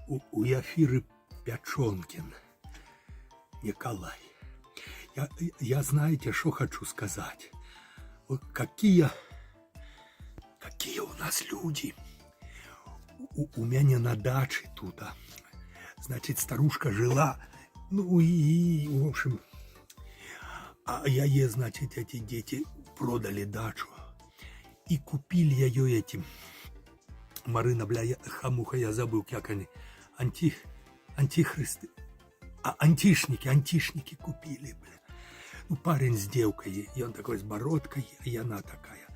у Яфиры Пячонкин Николай. Я знаете, что хочу сказать? Вот какие у нас люди. У меня на даче тут, значит, старушка жила, ну и, в общем, а я ей, значит, эти дети продали дачу и купили ее этим. Марина, бля, хамуха, я забыл, как они, антихристы, антишники купили, бля. Ну, парень с девкой, и он такой с бородкой, и она такая.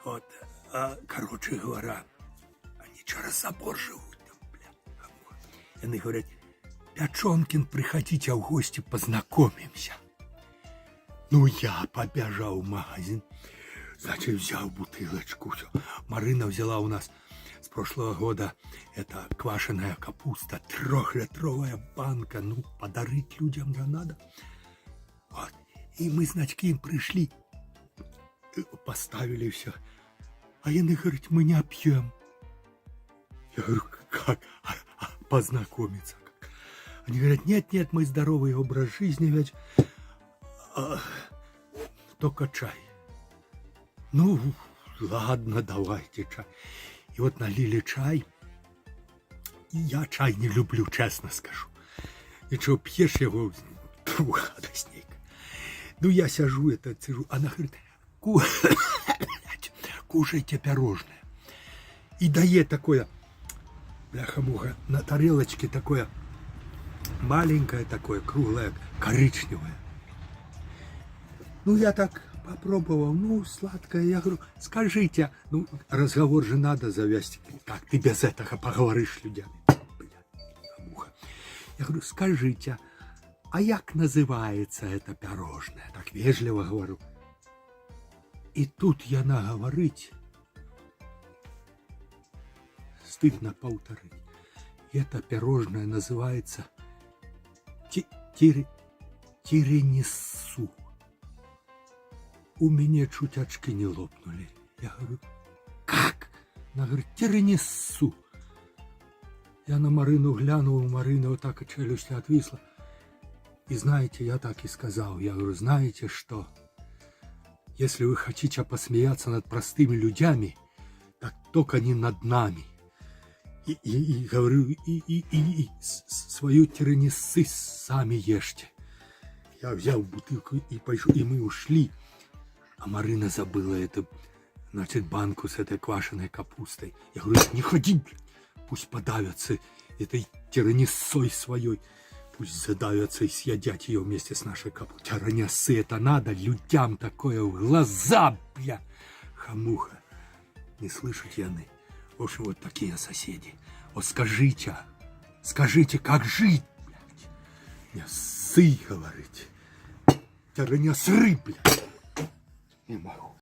Вот, короче говоря, они через забор живут там, бля, хамуха. И они говорят: Пячонкин, приходите в гости, познакомимся. Ну, я побежал в магазин, значит, взял бутылочку, все. Марина взяла у нас с прошлого года это квашеная капуста, 3-литровая банка, ну, подарить людям же надо. Вот. И мы, значит, к ним пришли, поставили все. А они говорят: мы не пьем. Я говорю: как? Познакомиться как? Они говорят: нет, мы здоровый образ жизни, ведь только чай. Ну, ладно, давайте чай. И вот налили чай. И я чай не люблю, честно скажу. И что, пьешь его, гадостненько. Ну, я сижу, она говорит: кушайте пирожное. И дает такое, бляха-муха, на тарелочке такое маленькое, такое круглое, коричневое. Ну, я так попробовал, ну, сладкое. Я говорю: скажите, ну, разговор же надо завести. Как ты без этого поговоришь с людьми? Муха. Я говорю: скажите, а як называется это пирожное? Так вежливо говорю. И тут я наговорить, стыдно повторить. Это пирожное называется тиранису. У меня чуть очки не лопнули. Я говорю: как? Она говорит: тиранису. Я на Марину глянул, у Марины вот так и челюсть отвисла. И знаете, я так и сказал. Я говорю: знаете что? Если вы хотите посмеяться над простыми людьми, так только не над нами. И говорю, и свою тиранису сами ешьте. Я взял бутылку и пошел, и мы ушли. А Марина забыла эту, значит, банку с этой квашеной капустой. Я говорю: не ходи, пусть подавятся этой тиранисой своей. Пусть задавятся и съедят ее вместе с нашей капустой. Тираниссы это надо людям такое в глаза, бля. Хамуха. Не слышите они? В общем, вот такие соседи. Вот скажите, как жить, блядь. Не ссы, говорите. Тираниссы, блядь. Не могу.